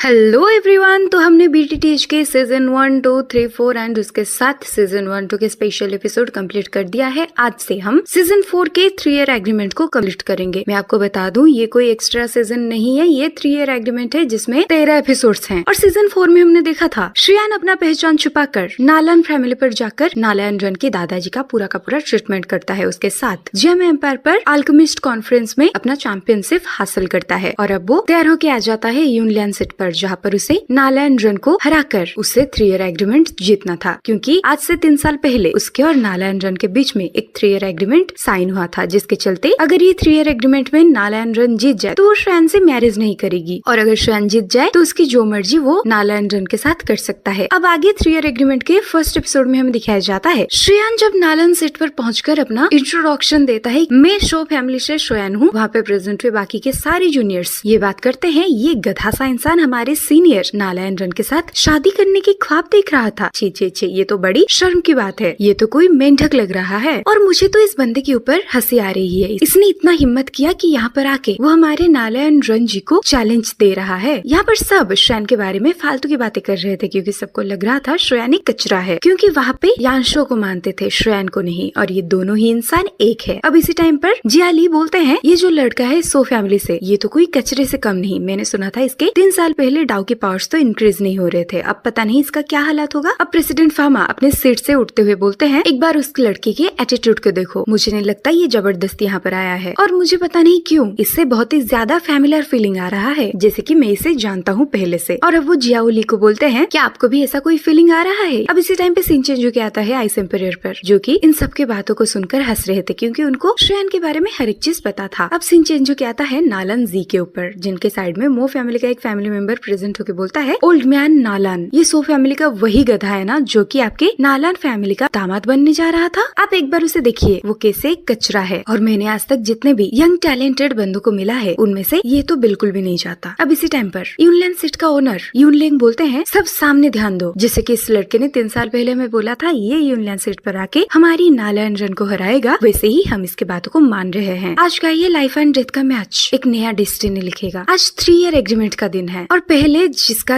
Hello everyone. तो हमने BTTH के सीजन 1, 2, 3, 4 एंड उसके साथ सीजन 1, 2 के स्पेशल एपिसोड कंप्लीट कर दिया है। आज से हम सीजन 4 के 3 ईयर एग्रीमेंट को कंप्लीट करेंगे। मैं आपको बता दूं, ये कोई एक्स्ट्रा सीजन नहीं है, ये 3 ईयर एग्रीमेंट है जिसमें 13 एपिसोड्स हैं। और सीजन 4 में हमने देखा था श्रेयान अपना पहचान छुपाकर नालान फैमिली पर जाकर नालान रन के दादाजी का पूरा ट्रीटमेंट करता है। उसके साथ जेम एम्पायर पर अल्केमिस्ट कॉन्फ्रेंस में अपना चैंपियनशिप हासिल करता है और अब वो तैयार होके आ जाता है यूनलियन सेट पर, जहाँ पर उसे नालान रन को हराकर उसे 3 ईयर एग्रीमेंट जीतना था। क्योंकि आज से 3 साल पहले उसके और नालान रन के बीच में एक 3 ईयर एग्रीमेंट साइन हुआ था, जिसके चलते अगर ये 3 ईयर एग्रीमेंट में नालान रन जीत जाए तो वो श्रेयान से मैरिज नहीं करेगी, और अगर श्रेयान जीत जाए तो उसकी जो मर्जी वो नालान रन के साथ कर सकता है। अब आगे 3 ईयर एग्रीमेंट के फर्स्ट एपिसोड में हमें दिखाया जाता है श्रेयान जब नालान सेट पर पहुंचकर अपना इंट्रोडक्शन देता है, मैं शो फैमिली से श्रेयान हूँ। वहाँ पे प्रेजेंट हुए बाकी के सारे जूनियर्स ये बात करते हैं, ये गधा सा इंसान हमारे सीनियर नालान रन के साथ शादी करने की ख्वाब देख रहा था। छी छी छी, ये तो बड़ी शर्म की बात है, ये तो कोई मेंढक लग रहा है। और मुझे तो इस बंदे के ऊपर हंसी आ रही है, इसने इतना हिम्मत किया कि यहाँ पर आके वो हमारे नालान रन जी को चैलेंज दे रहा है। यहाँ पर सब श्रेयान के बारे में फालतू की बातें कर रहे थे, क्योंकि सबको लग रहा था श्रेयान एक कचरा है, क्योंकि वहाँ पे यांशो को मानते थे, श्रेयान को नहीं, और ये दोनों ही इंसान एक है। अब इसी टाइम पर जियाली बोलते हैं, ये जो लड़का है सो फैमिली से, ये तो कोई कचरे से कम नहीं। मैंने सुना था इसके 3 साल पहले डाउ के पावर्स तो इंक्रीज नहीं हो रहे थे, अब पता नहीं इसका क्या हालत होगा। अब प्रेसिडेंट फामा अपने सीट से उठते हुए बोलते हैं, एक बार उस लड़के के एटीट्यूड को देखो, मुझे नहीं लगता ये जबरदस्ती यहाँ पर आया है, और मुझे पता नहीं क्यों इससे बहुत ही ज्यादा फैमिलियर फीलिंग आ रहा है, जैसे कि मैं इसे जानता हूँ पहले से। और अब वो जियाओली को बोलते हैं, क्या आपको भी ऐसा कोई फीलिंग आ रहा है? अब इसी टाइम पे शिनचेंजू के आता है आइस एम्पायर पर, जो कि इन सब की बातों को सुनकर हंस रहे थे, क्योंकि उनको श्रेयान के बारे में हर एक चीज पता था। अब शिनचेंजू के आता है नालान जी के ऊपर, जिनके साइड में मो फैमिली का एक फैमिली मेंबर प्रेजेंट होकर बोलता है, ओल्ड मैन नालान, ये सो फैमिली का वही गधा है ना जो कि आपके नालान फैमिली का दामाद बनने जा रहा था। आप एक बार उसे देखिए, वो कैसे कचरा है, और मैंने आज तक जितने भी यंग टैलेंटेड बंदों को मिला है उनमें से ये तो बिल्कुल भी नहीं चाहता। अब इसी टाइम पर यूनलियन सेट का ओनर यूनलिंग बोलते हैं, सब सामने ध्यान दो, जैसे कि इस लड़के ने 3 साल पहले मैं बोला था ये यूनलियन सेट पर आके हमारी नालान रन को हराएगा, वैसे ही हम इसके बातों को मान रहे हैं। आज का ये लाइफ एंड डेथ का मैच एक नया डेस्टिनी लिखेगा। आज 3 ईयर एग्रीमेंट का दिन है, और पहले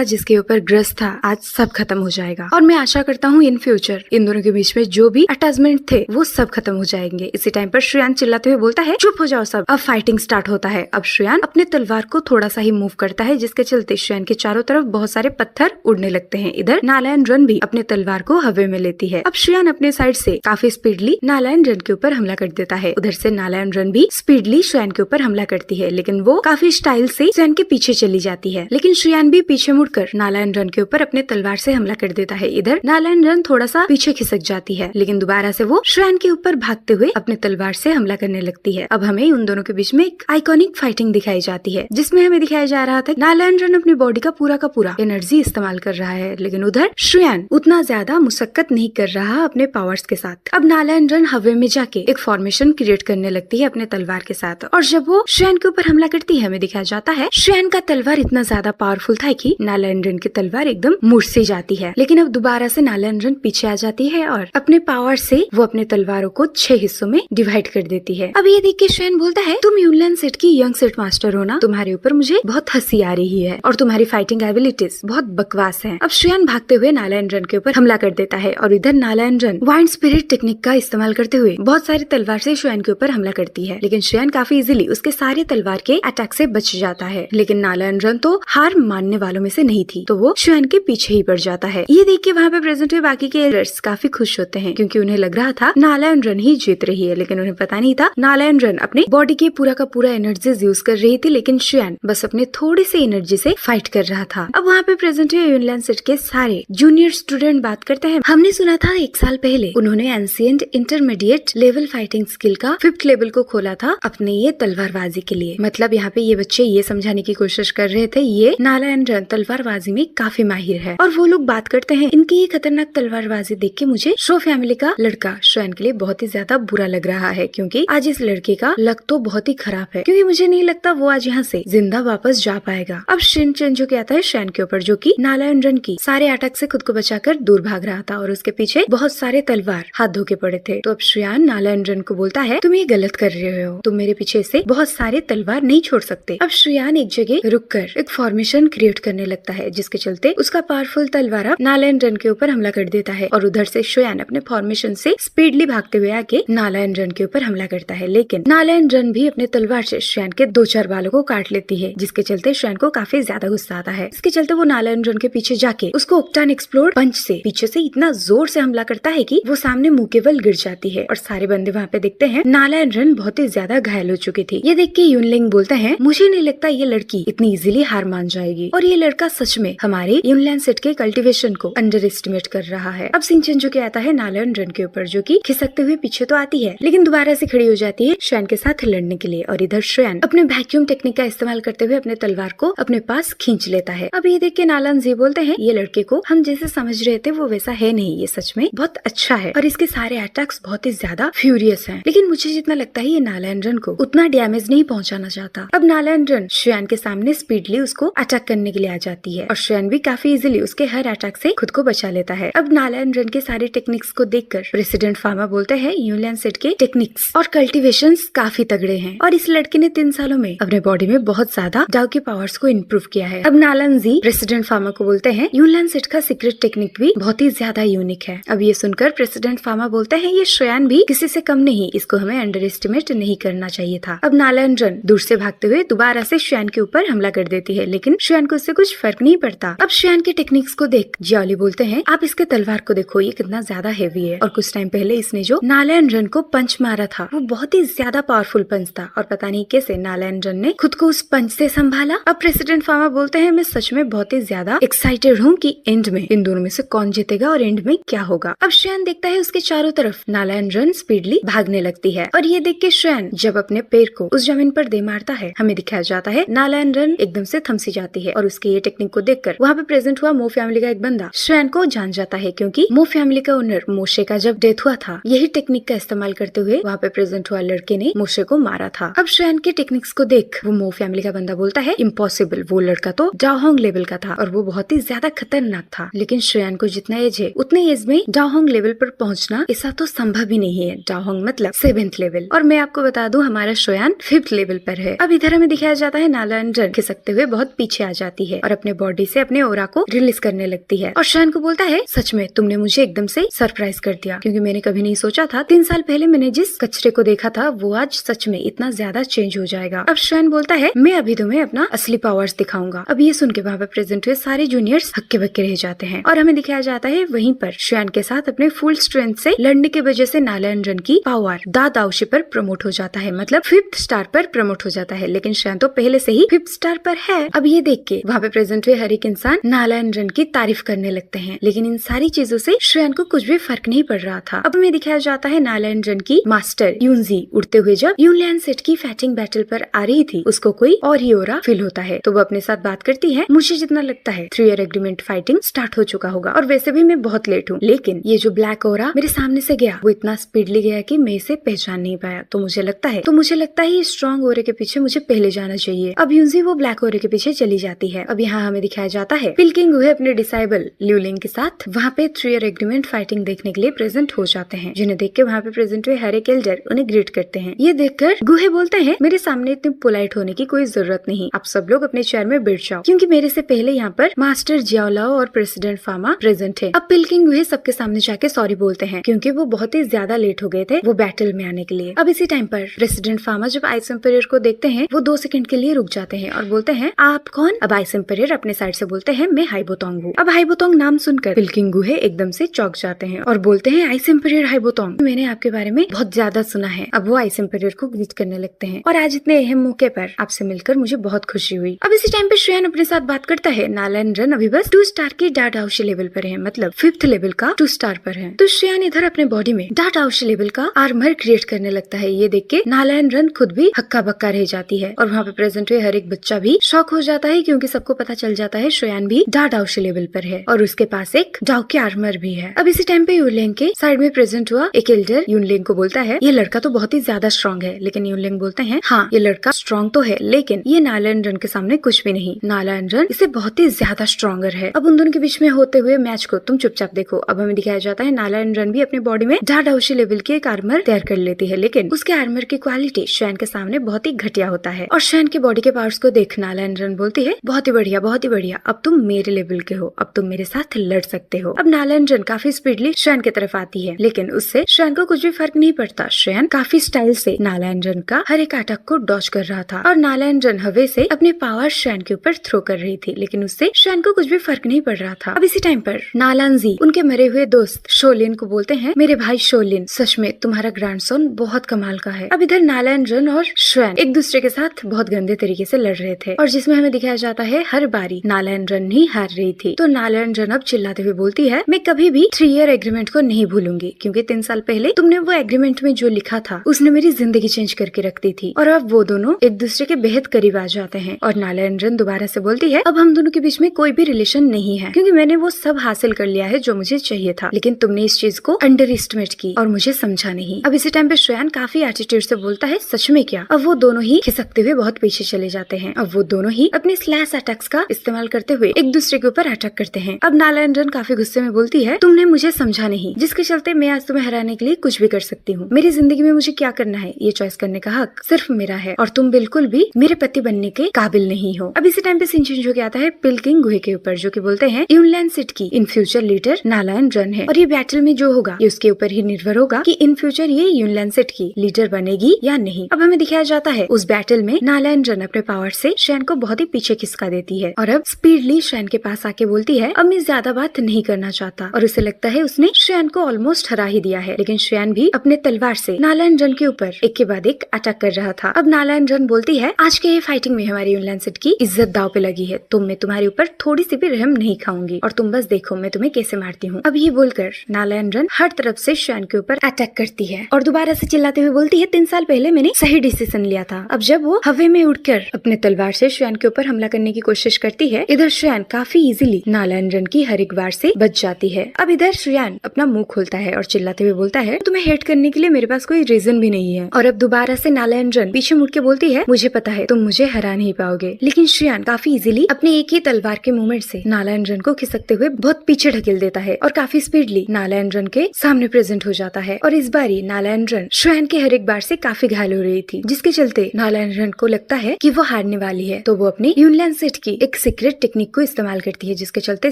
जिसके ऊपर ग्रस्त था आज सब खत्म हो जाएगा, और मैं आशा करता हूँ इन फ्यूचर इन दोनों के बीच में जो भी अटैचमेंट थे वो सब खत्म हो जाएंगे। इसी टाइम पर श्रेयान चिल्लाते हुए बोलता है, चुप हो जाओ सब, अब फाइटिंग स्टार्ट होता है। अब श्रेयान अपने तलवार को थोड़ा सा ही मूव करता है, जिसके चलते श्रेयान के चारों तरफ बहुत सारे पत्थर उड़ने लगते हैं। इधर नालान रन भी अपने तलवार को हवा में लेती है। अब श्रेयान अपने साइड से काफी स्पीडली नालान रन के ऊपर हमला कर देता है, उधर से नालान रन भी स्पीडली श्रेयान के ऊपर हमला करती है, लेकिन वो काफी स्टाइल से श्रेयान के पीछे चली जाती है। लेकिन श्रेयान भी पीछे मुड़कर नालान रन के ऊपर अपने तलवार से हमला कर देता है। इधर नालान रन थोड़ा सा पीछे खिसक जाती है, लेकिन दोबारा से वो श्रेयान के ऊपर भागते हुए अपने तलवार से हमला करने लगती है। अब हमें उन दोनों के बीच में एक आइकॉनिक फाइटिंग दिखाई जाती है, जिसमें हमें दिखाया जा रहा था नालान रन अपनी बॉडी का पूरा एनर्जी इस्तेमाल कर रहा है, लेकिन उधर श्रेयान उतना ज्यादा मुशक्कत नहीं कर रहा अपने पावर्स के साथ। अब नालान रन हवा में जाके एक फॉर्मेशन क्रिएट करने लगती है अपने तलवार के साथ, और जब वो श्रेयान के ऊपर हमला करती है हमें दिखाया जाता है श्रेयान का तलवार इतना ज्यादा पावरफुल था कि नालान रन की तलवार एकदम मुड़ से जाती है। लेकिन अब दोबारा से नालान रन पीछे आ जाती है और अपने पावर से वो अपने तलवारों को 6 हिस्सों में डिवाइड कर देती है। अब ये देख के श्रेयान बोलता है, तुम यूनलियन सेट की यंग सेट मास्टर हो ना, तुम्हारे ऊपर मुझे बहुत हंसी आ रही है और तुम्हारी फाइटिंग एबिलिटीज बहुत बकवास है। अब श्रेयान भागते हुए नालान रन के ऊपर हमला कर देता है, और इधर नालान रन वाइंड स्पिरिट टेक्निक का इस्तेमाल करते हुए बहुत सारे तलवार से श्रेयान के ऊपर हमला करती है, लेकिन श्रेयान काफी इजीली उसके सारे तलवार के अटैक से बच जाता है। लेकिन नालान रन तो हार मानने वालों में से नहीं थी, तो वो श्रेयान के पीछे ही पड़ जाता है। ये देख के वहाँ पे प्रेजेंट हुए बाकी के एलर्ट्स काफी खुश होते हैं, क्योंकि उन्हें लग रहा था नालान रन ही जीत रही है, लेकिन उन्हें पता नहीं था नालान रन अपने बॉडी के पूरा एनर्जी यूज कर रही थी, लेकिन श्रेयान बस अपने थोड़ी सी एनर्जी से फाइट कर रहा था। अब वहाँ पे प्रेजेंट हुए यूनलियन सेट के सारे जूनियर स्टूडेंट बात करते हैं, हमने सुना था 1 साल पहले उन्होंने ancient intermediate level fighting skill का 5th लेवल को खोला था अपने ये तलवारबाजी के लिए। मतलब यहाँ पे ये बच्चे ये समझाने की कोशिश कर रहे थे ये नालान रन तलवारबाजी में काफी माहिर है, और वो लोग बात करते हैं इनकी ये खतरनाक तलवारबाजी देख के मुझे शो फैमिली का लड़का श्रेयान के लिए बहुत ही ज्यादा बुरा लग रहा है, क्योंकि आज इस लड़के का लक तो बहुत ही खराब है, क्योंकि मुझे नहीं लगता वो आज यहाँ से जिंदा वापस जा पाएगा। अब शिनचेंजू के आता है श्रेयान के ऊपर, जो कि नालान रन की सारे अटैक से खुद को बचाकर दूर भाग रहा था, और उसके पीछे बहुत सारे तलवार हाथ धो के पड़े थे। तो अब श्रेयान नालान रन को बोलता है, तुम ये गलत कर रहे हो, तुम मेरे पीछे से बहुत सारे तलवार नहीं छोड़ सकते। अब श्रेयान एक जगह रुककर एक फॉर्मेशन टेंशन क्रिएट करने लगता है, जिसके चलते उसका पावरफुल तलवार नालायन रन के ऊपर हमला कर देता है और उधर से शुयान अपने फॉर्मेशन से स्पीडली भागते हुए आके नालायन रन के ऊपर हमला करता है। लेकिन नालायन रन भी अपने तलवार से शुयान के 2-4 बालों को काट लेती है, जिसके चलते शुयान को काफी ज्यादा गुस्सा आता है। इसके चलते वो नालायन रन के पीछे जाके उसको ऑक्टान एक्सप्लोड पंच से पीछे से इतना जोर से हमला करता है कि वो सामने मुंह के बल गिर जाती है और सारे बंदे वहाँ पे देखते हैं नालायन रन बहुत ही ज्यादा घायल हो चुकी थी। ये देख के यूनलिंग बोलते हैं, मुझे नहीं लगता ये लड़की इतनी इजीली हार मान जाएगी और ये लड़का सच में हमारे यूनलैंड सेट के कल्टीवेशन को अंडर एस्टिमेट कर रहा है। अब सिंचन जो के आता है नालायन रन के ऊपर, जो कि खिसकते हुए पीछे तो आती है लेकिन दोबारा से खड़ी हो जाती है शुयान के साथ लड़ने के लिए और इधर शुयान अपने वैक्यूम टेक्निक का इस्तेमाल करते हुए अपने तलवार को अपने पास खींच लेता है। अब ये देख के नालायन जी बोलते हैं, ये लड़के को हम जैसे समझ रहे थे वो वैसा है नहीं, ये सच में बहुत अच्छा है और इसके सारे अटैक्स बहुत ही ज्यादा फ्यूरियस हैं। लेकिन मुझे जितना लगता है ये नालायन रन को उतना डैमेज नहीं पहुंचाना चाहता। अब नालायन रन शुयान के सामने स्पीडली उसको अटैक करने के लिए आ जाती है और शुयान भी काफी इजीली उसके हर अटैक से खुद को बचा लेता है। अब नालायन रन के सारे टेक्निक्स को देखकर प्रेसिडेंट फार्मा बोलते हैं, यूनलैंड सेट के टेक्निक्स और कल्टीवेशंस काफी तगड़े हैं और इस लड़के ने 3 सालों में अपने बॉडी में बहुत ज्यादा डाउ के पावर्स को इम्प्रूव किया है। अब नालायन जी प्रेसिडेंट फार्मा को बोलते हैं, यूनलैंड सेट का सीक्रेट टेक्निक भी बहुत ही ज्यादा यूनिक है। अब ये सुनकर प्रेसिडेंट फार्मा बोलते हैं, ये शुयान भी किसी से कम नहीं, इसको हमें अंडर एस्टिमेट नहीं करना चाहिए था। अब नालायन रन दूर से भागते हुए दोबारा से शुयान के ऊपर हमला कर देती है, लेकिन शुयान को उससे कुछ फर्क नहीं पड़ता। अब शुयान के टेक्निक्स को देख जियाली बोलते हैं, आप इसके तलवार को देखो, ये कितना ज्यादा हेवी है और कुछ टाइम पहले इसने जो नालायन रन को पंच मारा था वो बहुत ही ज्यादा पावरफुल पंच था और पता नहीं कैसे नालायन रन ने खुद को उस पंच से संभाला। अब प्रेसिडेंट फार्मा बोलते हैं, मैं सच में बहुत ही ज्यादा एक्साइटेड हूँ कि एंड में इन दोनों में से कौन जीतेगा और एंड में क्या होगा। अब शुयान देखता है उसके चारों तरफ नालायन रन स्पीडली भागने लगती है और ये देख के शुयान जब अपने पैर को उस जमीन पर दे मारता है, हमें दिखाया जाता है नालायन रन एकदम से थमसी जाती है और उसके ये टेक्निक को देखकर वहाँ पे प्रेजेंट हुआ मो फैमिली का एक बंदा शुयान को जान जाता है, क्योंकि मो फैमिली का ओनर मोशे का जब डेथ हुआ था यही टेक्निक का इस्तेमाल करते हुए वहाँ पे प्रेजेंट हुआ लड़के ने मोशे को मारा था। अब शुयान के टेक्निक्स को देख वो मो फैमिली का बंदा बोलता है, इम्पॉसिबल, वो लड़का तो डाओहोंग लेवल का था और वो बहुत ही ज्यादा खतरनाक था, लेकिन शुयान को जितना एज है उतने एज में डाओहोंग लेवल पर पहुंचना ऐसा तो संभव ही नहीं है। डाओहोंग मतलब 7th लेवल और मैं आपको बता दूं हमारा शुयान 5th लेवल पर है। अब इधर हमें दिखाया जाता है नालायन रन खिसकते हुए बहुत पीछे आ जाती है और अपने बॉडी से अपने ओरा को रिलीज करने लगती है और शुयान को बोलता है, सच में तुमने मुझे एकदम से सरप्राइज कर दिया, क्योंकि मैंने कभी नहीं सोचा था 3 साल पहले मैंने जिस कचरे को देखा था वो आज सच में इतना ज्यादा चेंज हो जाएगा। अब शुयान बोलता है, मैं अभी तुम्हें अपना असली पावर्स दिखाऊंगा। अब ये सुन के वहाँ पे प्रेजेंट हुए सारे जूनियर्स हक्के बक्के रह जाते हैं और हमें दिखाया जाता है वहीं पर शुयान के साथ अपने फुल स्ट्रेंथ से लड़ने की वजह से नालायन रन की पावर दा दाओशी पर प्रमोट हो जाता है, मतलब 5th स्टार पर प्रमोट हो जाता है, लेकिन शुयान तो पहले से ही 5th स्टार पर है। अब ये देख के वहाँ पे प्रेजेंट हुए हर एक इंसान नालायन रन की तारीफ करने लगते हैं, लेकिन इन सारी चीजों से शुयान को कुछ भी फर्क नहीं पड़ रहा था। अब हमें दिखाया जाता है नालायन रन की मास्टर यूनजी उड़ते हुए जब यूनलैंड सेट की फाइटिंग बैटल पर आ रही थी उसको कोई और ही ओरा फील होता है, तो वो अपने साथ बात करती है, मुझे जितना लगता है 3 ईयर एग्रीमेंट फाइटिंग स्टार्ट हो चुका होगा और वैसे भी मैं बहुत लेट हूँ, लेकिन ये जो ब्लैक ओरा मेरे सामने से गया वो इतना स्पीडली गया कि मैं इसे पहचान नहीं पाया, तो मुझे लगता है ये स्ट्रॉन्ग ओरे के पीछे मुझे पहले जाना चाहिए। अब यूनजी वो ब्लैक ओरे के पीछे चली जाती है। अब यहाँ हमें दिखाया जाता है पिल्किंग गुहे अपने डिसाइबल ल्यूलिंग के साथ वहाँ पे 3 ईयर एग्रीमेंट फाइटिंग देखने के लिए प्रेजेंट हो जाते हैं, जिन्हें देख के वहाँ पे प्रेजेंट हुए हर एक एल्डर उन्हें ग्रीट करते हैं। ये देखकर गुहे बोलते हैं, मेरे सामने इतनी पोलाइट होने की कोई जरूरत नहीं, आप सब लोग अपने चेयर में बैठ जाओ, क्योंकि मेरे से पहले यहाँ पर मास्टर जियाओलाओ और प्रेसिडेंट फार्मा प्रेजेंट है। अब पिल्किंग गुहे सबके सामने जाके सॉरी बोलते हैं, क्योंकि वो बहुत ही ज्यादा लेट हो गए थे वो बैटल में आने के लिए। अब इसी टाइम पर प्रेसिडेंट फार्मा जब आइस एम्परर को देखते हैं वो 2 सेकंड के लिए रुक जाते हैं और बोलते हैं, आप कौन? अब आइस एम्परर अपने साइड से बोलते हैं, मैं हाइबोतोंग हूँ। अब हाइबोतोंग नाम सुनकर पिल्किंग गुहे एकदम से चौंक जाते हैं और बोलते हैं, आइस एम्परर हाइबोतोंग, मैंने आपके बारे में बहुत ज्यादा सुना है। अब वो आइस एम्परर को ग्रीट करने लगते हैं और आज इतने अहम मौके पर आपसे मिलकर मुझे बहुत खुशी हुई। अब इसी टाइम पे शुयान अपने साथ बात करता है, नालायन रन अभी बस 2 स्टार की डा दाओशी लेवल पर है, मतलब 5th लेवल का 2 स्टार पर है। तो शुयान इधर अपने बॉडी में डा दाओशी लेवल का आर्मर क्रिएट करने लगता है। ये देख के नालायन रन खुद भी हक्का बक्का रह जाती है और वहाँ पे प्रेजेंट हुए हर एक बच्चा भी शॉक हो जाता है, क्योंकि सबको पता चल जाता है शुयान भी डा दाओशी लेवल पर है और उसके पास एक डाउ के आर्मर भी है। अब इसी टाइम पे यूनलिंग के साइड में प्रेजेंट हुआ एक एल्डर यूनलिंग को बोलता है, ये लड़का तो बहुत ही ज्यादा स्ट्रॉन्ग है, लेकिन यूनलिंग बोलते हैं, हाँ ये लड़का स्ट्रॉन्ग तो है, लेकिन ये नालायन रन के सामने कुछ भी नहीं, नालायन रन इसे बहुत ही ज्यादा स्ट्रॉन्गर है। अब उन दोनों के बीच में होते हुए मैच को तुम चुपचाप देखो। अब हमें दिखाया जाता है नालायन रन भी अपने बॉडी में डा दाओशी लेवल की एक आर्मर तैयार कर लेती है, लेकिन उसके आर्मर की क्वालिटी शुयान के सामने बहुत ही घटिया होता है और शुयान की बॉडी के पार्ट्स को देख नालायन रन बोलते बोलती है बहुत ही बढ़िया, बहुत ही बढ़िया, अब तुम मेरे लेवल के हो, अब तुम मेरे साथ लड़ सकते हो। अब नालांजन काफी स्पीडली श्रेयन की तरफ आती है, लेकिन उससे श्रेयन को कुछ भी फर्क नहीं पड़ता। श्रेयन काफी स्टाइल से नालांजन का हर एक अटैक को डॉज कर रहा था और नालांजन हवे से अपने पावर श्रेयन के ऊपर थ्रो कर रही थी, लेकिन उससे श्रेयन को कुछ भी फर्क नहीं पड़ रहा था। अब इसी टाइम पर नालांजी उनके मरे हुए दोस्त शोलिन को बोलते हैं, मेरे भाई शोलिन, सच में तुम्हारा ग्रैंडसन बहुत कमाल का है। अब इधर नालांजन और श्रेयन एक दूसरे के साथ बहुत गंदे तरीके से लड़ रहे थे और जिसमें हमें दिखाया जाता है हर बारी नालांजन ही हार रही थी। तो नालांजन अब चिल्लाते हुए बोलती है, मैं कभी भी 3 ईयर एग्रीमेंट को नहीं भूलूंगी, क्योंकि 3 साल पहले तुमने वो एग्रीमेंट में जो लिखा था उसने मेरी जिंदगी चेंज करके रख दी थी। और अब वो दोनों एक दूसरे के बेहद करीब आ जाते हैं और नालांजन दोबारा से बोलती है, अब हम दोनों के बीच में कोई भी रिलेशन नहीं है, क्योंकि मैंने वो सब हासिल कर लिया है जो मुझे चाहिए था, लेकिन तुमने इस चीज को अंडर एस्टिमेट की और मुझे समझा नहीं। अब इसी टाइम पे श्रेयन काफी एटीट्यूड से बोलता है, सच में क्या? अब वो दोनों ही खिसकते हुए बहुत पीछे चले जाते हैं। अब वो दोनों ही अपने स्लैश अटैक्स का इस्तेमाल करते हुए एक दूसरे के ऊपर अटैक करते हैं। अब नालांजन काफी गुस्से में बोलती है, तुमने मुझे समझा नहीं, जिसके चलते मैं आज तुम्हें हराने के लिए कुछ भी कर सकती हूँ। मेरी जिंदगी में मुझे क्या करना है ये चॉइस करने का हक सिर्फ मेरा है और तुम बिल्कुल भी मेरे पति बनने के काबिल नहीं हो। अब इसी टाइम पे सीन चेंज हो के आता है पिल्किंग गुहे के ऊपर, जो कि बोलते हैं यूनलैंड सिटी की इन फ्यूचर लीडर नालांजन है और ये बैटल में जो होगा ये उसके ऊपर ही निर्भर होगा कि इन फ्यूचर ये यूनलैंड सिटी की लीडर बनेगी या नहीं। अब हमें दिखाया जाता है उस बैटल में नालांजन अपने पावर से श्रेयन को बहुत ही पीछे खिसका देती है और अब स्पीडली श्रेयन के पास आके बोलती है, अब मैं ज्यादा बात नहीं करना चाहता। और उसे लगता है उसने श्रेयन को ऑलमोस्ट हरा ही दिया है, लेकिन श्रेयन भी अपने तलवार से नालांजन के ऊपर एक के बाद एक अटैक कर रहा था। अब नालांजन बोलती है, आज के ये फाइटिंग में हमारी यूनलैंड सिटी की इज्जत दाव पे लगी है, तो मैं तुम्हारे ऊपर थोड़ी सी भी रहम नहीं खाऊंगी और तुम बस देखो मैं तुम्हें कैसे मारती हूँ। अब ये बोलकर नालांजन हर तरफ से श्रेयन के ऊपर अटैक करती है और दोबारा से चिल्लाते हुए बोलती है, 3 साल पहले मैंने सही डिसीजन लिया था। अब जब वो हवे में उड़कर अपने तलवार से श्रेयन के ऊपर हमला करने की कोशिश करती है, इधर श्रेयन काफी इजीली नालांजन की हर एक वार से बच जाती है। अब इधर श्रेयन अपना मुंह खोलता है और चिल्लाते हुए बोलता है, तुम्हें हेट करने के लिए मेरे पास कोई रीजन भी नहीं है। और अब दोबारा से नालांजन पीछे मुड़ के बोलती है, मुझे पता है तुम मुझे हरा नहीं पाओगे। लेकिन श्रेयन काफी इजीली अपने एक ही तलवार के मूवमेंट से नालांजन को खिसकते हुए बहुत पीछे ढकेल देता है और काफी स्पीडली नालांजन के सामने प्रेजेंट हो जाता है। और इस बारी नालांजन श्रेयन के हर एक बार से काफी घायल हो रही थी, जिसके चलते नालांजन को लगता है कि वो हारने वाली है। तो वो अपनी यूनलैंड सिटी की एक सीक्रेट टेक्निक को इस्तेमाल करती है, जिसके चलते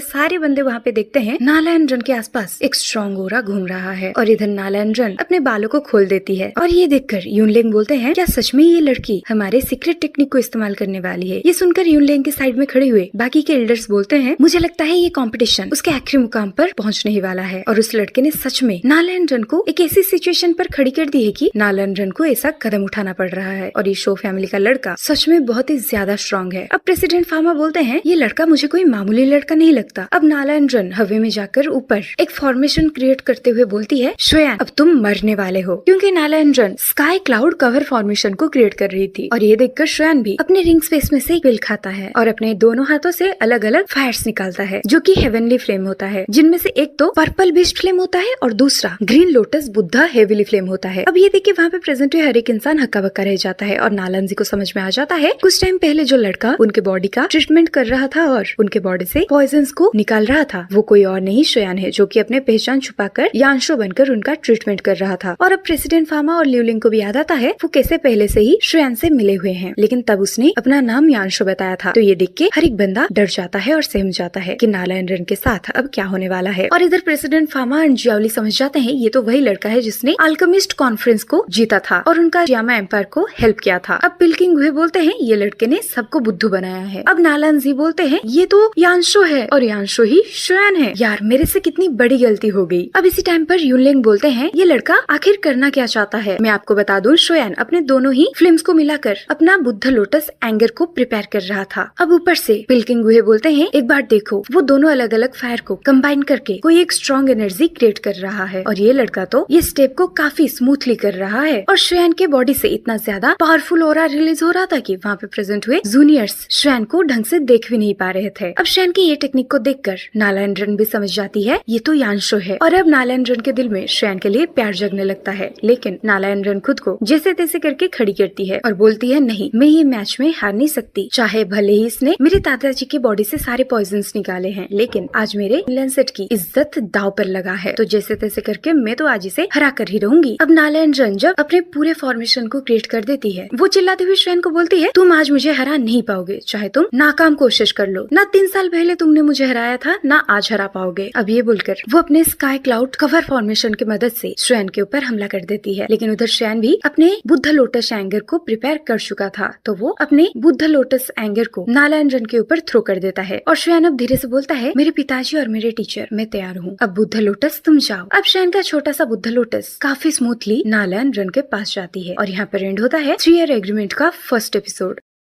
सारे बंदे वहाँ पे देखते हैं नालांजन के आसपास एक स्ट्रॉन्ग ऑरा घूम रहा है। और इधर नालांजन अपने बालों को खोल देती है और ये देखकर यूनलेंग बोलते हैं, क्या सच में ये लड़की हमारे सीक्रेट टेक्निक को इस्तेमाल करने वाली है? ये सुनकर यूनलेंग के साइड में खड़े हुए बाकी के एल्डर्स बोलते हैं, मुझे लगता है ये कंपटीशन उसके आखिरी मुकाम पर पहुंचने ही वाला है और उस लड़के ने सच में नालांजन को एक ऐसी सिचुएशन पर खड़ी कर दी है कि नालांजन को ऐसा कदम उठाना पड़ रहा है। और ये शो फैमिली का लड़का सच में बहुत ही ज्यादा स्ट्रॉन्ग है। अब प्रेसिडेंट फार्मा बोलते हैं, ये लड़का मुझे कोई मामूली लड़का नहीं लगता। अब नालांजन हवे में जाकर ऊपर एक फॉर्मेशन क्रिएट करते हुए बोलती है, श्रेयन अब तुम मरने वाले हो, क्योंकि नालांजन स्काई क्लाउड कवर फॉर्मेशन को क्रिएट कर रही थी। और ये देखकर श्रेयन भी अपने रिंग स्पेस में से एक पिल खाता है और अपने दोनों हाथों से अलग अलग फायर्स निकालता है, जो कि हेवनली फ्लेम होता है, जिनमें से एक तो पर्पल बीस्ट फ्लेम होता है और दूसरा green lotus Buddha heavily flame होता है। अब ये देख के वहाँ पे प्रेजेंट हुए हर एक इंसान हक्का बक्का रह जाता है और नालांजी को समझ में आ जाता है कुछ टाइम पहले जो लड़का उनके बॉडी का ट्रीटमेंट कर रहा था और उनके बॉडी से पॉइजन्स को निकाल रहा था, वो कोई और नहीं श्रेयन है, जो कि अपने पहचान छुपाकर यांशो बनकर उनका ट्रीटमेंट कर रहा था। और अब प्रेसिडेंट फार्मा और ल्यूलिंग को भी याद आता है वो कैसे पहले से ही श्रेयन से मिले हुए हैं, लेकिन तब उसने अपना नाम यांशो बताया था। तो ये देख के हर एक बंदा डर जाता है और सहम जाता है कि नालांजन के साथ अब क्या होने वाला है। और इधर प्रेसिडेंट फार्मा और जियाओली समझ जाते हैं ये तो वही लड़का है जिसने अल्केमिस्ट कॉन्फ्रेंस को जीता था और उनका यामा एम्पायर को हेल्प किया था। अब पिल्किंग गुहे बोलते हैं, ये लड़के ने सबको बुद्धू बनाया है। अब नालांजी बोलते हैं, ये तो यांशो है और यांशो ही श्रेयन है। यार मेरे से कितनी बड़ी गलती हो गई। अब इसी टाइम पर यूनलेंग बोलते हैं, ये लड़का आखिर करना क्या चाहता है? मैं आपको बता दूं, श्रेयन अपने दोनों ही फ्लेम्स को मिलाकर अपना बुद्ध लोटस एंगर को प्रिपेयर कर रहा था। अब ऊपर से पिल्किंग गुहे बोलते हैं, एक बार देखो वो दोनों अलग अलग फायर को कंबाइन करके कोई एक स्ट्रॉन्ग एनर्जी क्रिएट कर रहा है और ये लड़का तो ये स्टेप को काफी स्मूथली कर रहा है। और श्रेयन के बॉडी से इतना ज्यादा पावरफुल ऑरा रिलीज हो रहा था कि वहाँ पे प्रेजेंट हुए जूनियर्स श्रेयन को ढंग से देख भी नहीं पा रहे थे। अब श्रेयन की ये टेक्निक को देखकर नालांजन भी समझ जाती है ये तो यांशो है और अब नालांजन के दिल में श्रेयन के लिए प्यार जगने लगता है। लेकिन नालांजन खुद को जैसे तैसे करके खड़ी करती है और बोलती है, नहीं मैं ये मैच में हार नहीं सकती, चाहे भले ही इसने मेरे दादाजी की बॉडी से सारे पॉइजन्स निकाले हैं, लेकिन आज मेरे लैंसेट की इज्जत दाव पर लगा है, तो जैसे तैसे करके मैं तो आज इसे हरा कर ही रहूंगी। अब नालांजन जब अपने पूरे फॉर्मेशन को क्रिएट कर देती है, वो चिल्लाते हुए श्रेयन को बोलती है, तुम आज मुझे हरा नहीं पाओगे, पाओगे, चाहे तुम नाकाम कोशिश कर लो। ना 3 साल पहले तुमने मुझे हराया था, ना आज हरा पाओगे। अब ये बोलकर वो अपने स्काई क्लाउड कवर फॉर्मेशन की मदद से श्रेयन के ऊपर हमला कर देती है। लेकिन उधर श्रेयन भी अपने बुद्ध लोटस एंगर को प्रिपेयर कर चुका था, तो वो अपने बुद्ध लोटस एंगर को नालायन के ऊपर थ्रो कर देता है। और श्रेयन अब धीरे से बोलता है, मेरे पिताजी और मेरे टीचर, मैं तैयार हूँ, अब बुद्ध लोटस तुम जाओ। अब श्रेयन का छोटा सा बुद्ध लोटस काफी स्मूथली नालायन के पास जाती है। और यहाँ पर एंड होता है 3 ईयर एग्रीमेंट का फर्स्ट एपिसोड।